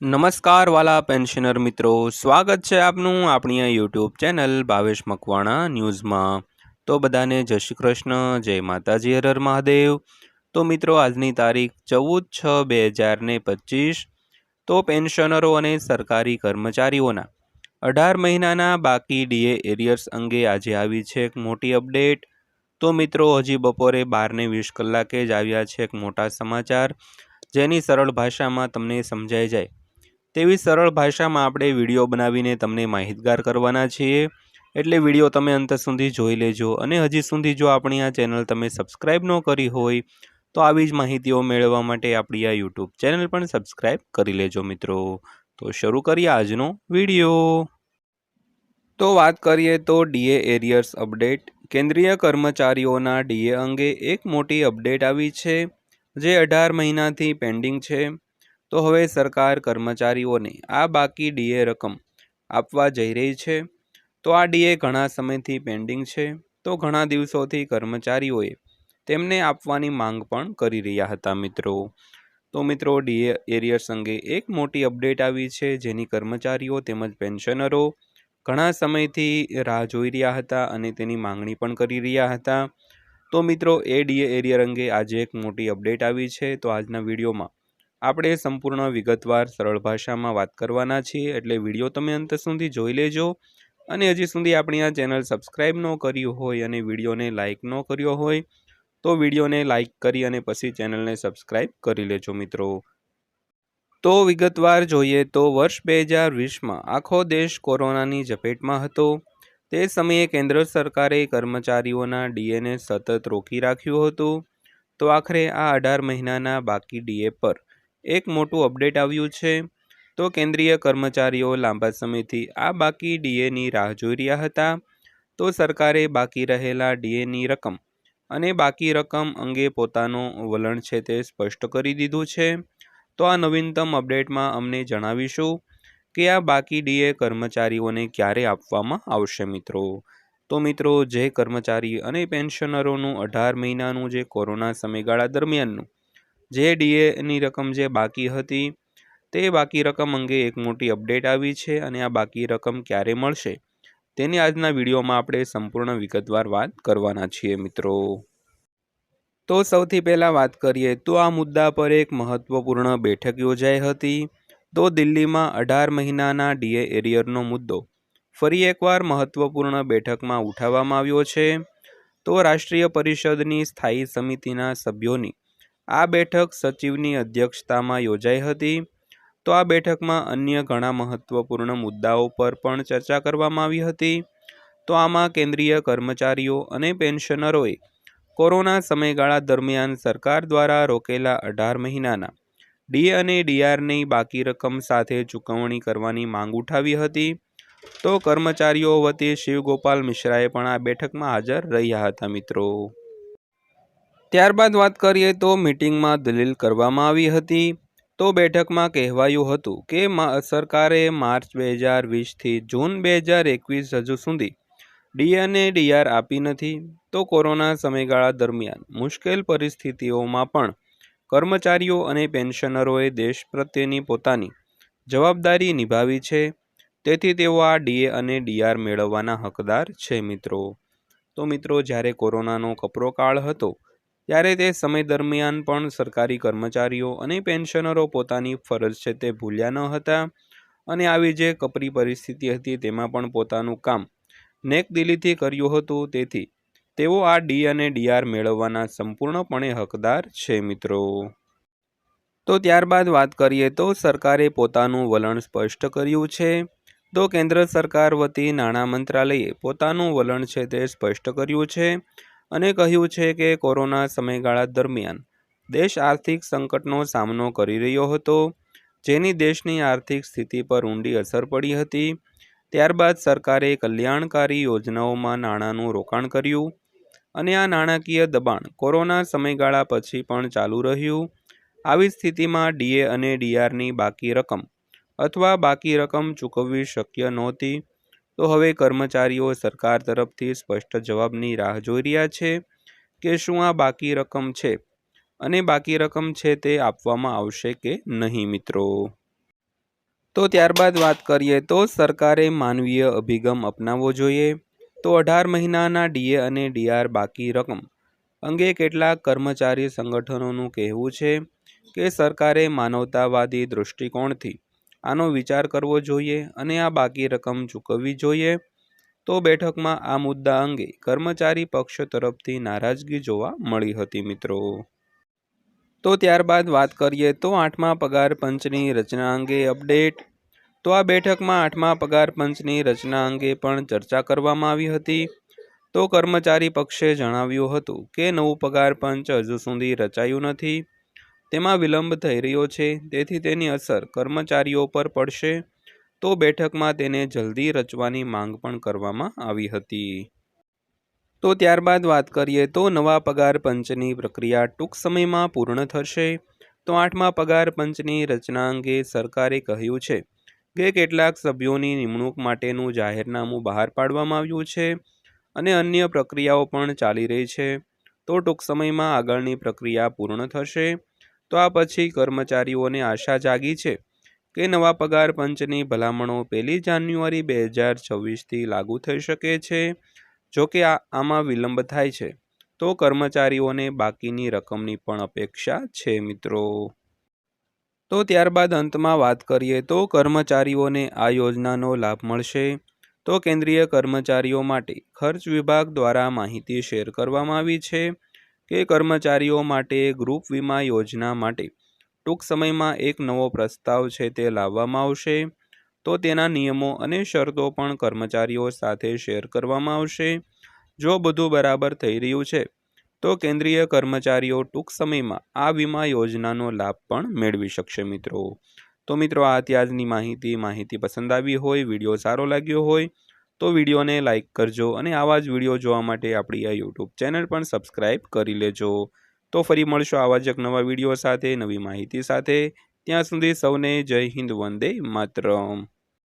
નમસ્કાર વાલા પેન્શનર મિત્રો, સ્વાગત છે આપનું આપણી આ યુટ્યુબ ચેનલ ભાવેશ મકવાણા ન્યૂઝમાં। તો બધાને જય શ્રી કૃષ્ણ, જય માતાજી, હર હર મહાદેવ। તો મિત્રો, આજની તારીખ 14/6/2025। તો પેન્શનરો અને સરકારી કર્મચારીઓના 18 મહિનાના બાકી ડીએ એરિયર્સ અંગે આજે આવી છે એક મોટી અપડેટ। તો મિત્રો, હજી બપોરે 12:20 કલાકે જ આવ્યા છે એક મોટા સમાચાર, જેની સરળ ભાષામાં તમને સમજાઈ જાય તેવી સરળ ભાષામાં આપણે વિડીયો બનાવીને તમને માહિતગાર કરવાના છીએ, એટલે વિડીયો તમે અંત સુધી જોઈ લેજો। અને હજી સુધી જો આપણી આ ચેનલ તમે સબસ્ક્રાઈબ ન કરી હોય તો આવી જ માહિતીઓ મેળવવા માટે આપણી આ યુટ્યુબ ચેનલ પણ સબસ્ક્રાઈબ કરી લેજો મિત્રો। તો શરૂ કરીએ આજનો વિડીયો। તો વાત કરીએ તો ડીએ એરિયર્સ અપડેટ। કેન્દ્રીય કર્મચારીઓના ડીએ અંગે એક મોટી અપડેટ આવી છે, જે 18 મહિનાથી પેન્ડિંગ છે। તો હવે સરકાર કર્મચારીઓને આ બાકી ડીએ રકમ આપવા જઈ રહી છે। તો આ ડીએ ઘણા સમયથી પેન્ડિંગ છે, તો ઘણા દિવસોથી કર્મચારીઓએ તેમને આપવાની માંગ પણ કરી રહ્યા હતા મિત્રો। તો મિત્રો, ડીએ એરિયર્સ અંગે એક મોટી અપડેટ આવી છે, જેની કર્મચારીઓ તેમજ પેન્શનરો ઘણા સમયથી રાહ જોઈ રહ્યા હતા અને તેની માંગણી પણ કરી રહ્યા હતા। તો મિત્રો, એ ડીએ એરિયર અંગે આજે એક મોટી અપડેટ આવી છે। તો આજના વિડીયોમાં આપણે સંપૂર્ણ વિગતવાર સરળ ભાષામાં વાત કરવાના છીએ, એટલે વિડીયો તમે અંત સુધી જોઈ લેજો। અને હજી સુધી આપણી આ ચેનલ સબસ્ક્રાઈબ ન કર્યું હોય અને વિડીયોને લાઇક ન કર્યો હોય તો વિડીયોને લાઇક કરી અને પછી ચેનલને સબસ્ક્રાઈબ કરી લેજો મિત્રો। તો વિગતવાર જોઈએ તો વર્ષ 2020માં આખો દેશ કોરોનાની ઝપેટમાં હતો। તે સમયે કેન્દ્ર સરકારે કર્મચારીઓના ડીએને સતત રોકી રાખ્યું હતું। તો આખરે આ 18 મહિનાના બાકી ડીએ પર એક મોટું અપડેટ આવ્યું છે। તો કેન્દ્રીય કર્મચારીઓ લાંબા સમયથી આ બાકી ડીએની રાહ જોઈ રહ્યા હતા। તો સરકારે બાકી રહેલા ડીએની રકમ અને બાકી રકમ અંગે પોતાનું વલણ છે તે સ્પષ્ટ કરી દીધું છે। તો આ નવીનતમ અપડેટમાં અમને જણાવીશું કે આ બાકી ડીએ કર્મચારીઓને ક્યારે આપવામાં આવશે મિત્રો। તો મિત્રો, જે કર્મચારી અને પેન્શનરોનું 18 મહિનાનું જે કોરોના સમયગાળા દરમિયાનનું જે ડીએની રકમ જે બાકી હતી, તે બાકી રકમ અંગે એક મોટી અપડેટ આવી છે અને આ બાકી રકમ ક્યારે મળશે તેની આજના વિડીયોમાં આપણે સંપૂર્ણ વિગતવાર વાત કરવાના છીએ મિત્રો। તો સૌથી પહેલાં વાત કરીએ તો આ મુદ્દા પર એક મહત્વપૂર્ણ બેઠક યોજાઈ હતી। તો દિલ્હીમાં 18 મહિનાના ડીએ એરિયરનો મુદ્દો ફરી એકવાર મહત્વપૂર્ણ બેઠકમાં ઉઠાવવામાં આવ્યો છે। તો રાષ્ટ્રીય પરિષદની સ્થાયી સમિતિના સભ્યોની આ બેઠક સચિવની અધ્યક્ષતામાં યોજાઈ હતી। તો આ બેઠકમાં અન્ય ઘણા મહત્વપૂર્ણ મુદ્દાઓ પર પણ ચર્ચા કરવામાં આવી હતી। તો આમાં કેન્દ્રીય કર્મચારીઓ અને પેન્શનરોએ કોરોના સમયગાળા દરમિયાન સરકાર દ્વારા રોકેલા 18 મહિનાના ડીએ અને ડીઆરની બાકી રકમ સાથે ચૂકવણી કરવાની માંગ ઉઠાવી હતી। તો કર્મચારીઓ વતી શિવગોપાલ મિશ્રાએ પણ આ બેઠકમાં હાજર રહ્યા હતા મિત્રો। ત્યારબાદ વાત કરીએ તો મીટિંગમાં દલીલ કરવામાં આવી હતી। તો બેઠકમાં કહેવાયું હતું કે સરકારે માર્ચ 2020થી જૂન 2021 હજુ સુધી ડીએ અને ડીઆર આપી નથી। તો કોરોના સમયગાળા દરમિયાન મુશ્કેલ પરિસ્થિતિઓમાં પણ કર્મચારીઓ અને પેન્શનરોએ દેશ પ્રત્યેની પોતાની જવાબદારી નિભાવી છે, તેથી તેઓ આ ડીએ અને ડીઆર મેળવવાના હકદાર છે મિત્રો। તો મિત્રો, જ્યારે કોરોનાનો કપરો કાળ હતો ત્યારે તે સમય દરમિયાન પણ સરકારી કર્મચારીઓ અને પેન્શનરો પોતાની ફરજ છે તે ભૂલ્યા ન હતા અને આવી જે કપરી પરિસ્થિતિ હતી તેમાં પણ પોતાનું કામ નેકદિલીથી કર્યું હતું, તેથી તેઓ આ ડી અને ડીઆર મેળવવાના સંપૂર્ણપણે હકદાર છે મિત્રો। તો ત્યારબાદ વાત કરીએ તો સરકારે પોતાનું વલણ સ્પષ્ટ કર્યું છે। તો કેન્દ્ર સરકાર વતી નાણાં મંત્રાલયે પોતાનું વલણ છે તે સ્પષ્ટ કર્યું છે અને કહ્યું છે કે કોરોના સમયગાળા દરમિયાન દેશ આર્થિક સંકટનો સામનો કરી રહ્યો હતો, જેની દેશની આર્થિક સ્થિતિ પર ઊંડી અસર પડી હતી। ત્યારબાદ સરકારે કલ્યાણકારી યોજનાઓમાં નાણાંનું રોકાણ કર્યું અને આ નાણાકીય દબાણ કોરોના સમયગાળા પછી પણ ચાલુ રહ્યું। આવી સ્થિતિમાં ડીએ અને ડીઆરની બાકી રકમ અથવા બાકી રકમ ચૂકવવી શક્ય નહોતી। તો હવે કર્મચારીઓ સરકાર તરફથી સ્પષ્ટ જવાબની રાહ જોઈ રહ્યા છે કે શું આ બાકી રકમ છે અને બાકી રકમ છે તે આપવામાં આવશે કે નહીં મિત્રો। તો ત્યારબાદ વાત કરીએ તો સરકારે માનવીય અભિગમ અપનાવવો જોઈએ. તો 18 મહિનાના ડીએ અને ડીઆર બાકી રકમ અંગે કેટલાક કર્મચારી સંગઠનોનું કહેવું છે કે સરકારે માનવતાવાદી દૃષ્ટિકોણથી આનો વિચાર કરવો જોઈએ અને આ બાકી રકમ ચૂકવવી જોઈએ. તો બેઠકમાં આ મુદ્દા અંગે કર્મચારી પક્ષ તરફથી નારાજગી જોવા મળી હતી મિત્રો. તો ત્યારબાદ વાત કરીએ તો 8મા પગાર પંચની રચના અંગે અપડેટ. તો આ બેઠકમાં 8મા પગાર પંચની રચના અંગે પણ ચર્ચા કરવામાં આવી હતી. તો કર્મચારી પક્ષે જણાવ્યું હતું કે નવું પગાર પંચ હજુ સુધી રચાયું નથી, તેમાં વિલંબ થઈ રહ્યો છે, તેથી તેની અસર કર્મચારીઓ પર પડશે. તો બેઠકમાં તેને જલ્દી રચવાની માંગ પણ કરવામાં આવી હતી. તો ત્યારબાદ વાત કરીએ તો નવા પગાર પંચની પ્રક્રિયા ટૂંક સમયમાં પૂર્ણ થશે. તો 8મા પગાર પંચની રચના અંગે સરકારે કહ્યું છે કે કેટલાક સભ્યોની નિમણૂક માટેનું જાહેરનામું બહાર પાડવામાં આવ્યું છે અને અન્ય પ્રક્રિયાઓ પણ ચાલી રહી છે. તો ટૂંક સમયમાં આગળની પ્રક્રિયા પૂર્ણ થશે. તો આ પછી કર્મચારીઓને આશા જાગી છે કે નવા પગાર પંચની ભલામણો 1 જાન્યુઆરી 2026થી લાગુ થઈ શકે છે. જો કે આમાં વિલંબ થાય છે તો કર્મચારીઓને બાકીની રકમની પણ અપેક્ષા છે મિત્રો. તો ત્યારબાદ અંતમાં વાત કરીએ તો કર્મચારીઓને આ યોજનાનો લાભ મળશે. તો કેન્દ્રીય કર્મચારીઓ માટે ખર્ચ વિભાગ દ્વારા માહિતી શેર કરવામાં આવી છે કે કર્મચારીઓ માટે ગ્રુપ વીમા યોજના માટે ટૂંક સમયમાં એક નવો પ્રસ્તાવ છે તે લાવવામાં આવશે. તો તેના નિયમો અને શરતો પણ કર્મચારીઓ સાથે શેર કરવામાં આવશે. જો બધું બરાબર થઈ રહ્યું છે તો કેન્દ્રીય કર્મચારીઓ ટૂંક સમયમાં આ વીમા યોજનાનો લાભ પણ મેળવી શકશે મિત્રો. તો મિત્રો આ ત્યાજની માહિતી પસંદ આવી હોય, વિડીયો સારો લાગ્યો હોય તો વિડીયોને લાઇક કરજો અને આવા જ વિડીયો જોવા માટે આપણી આ યુટ્યુબ ચેનલ પણ સબસ્ક્રાઈબ કરી લેજો. તો ફરી મળશો આવા જ એક નવા વિડીયો સાથે, નવી માહિતી સાથે. ત્યાં સુધી સૌને જય હિન્દ, વંદે માતરમ.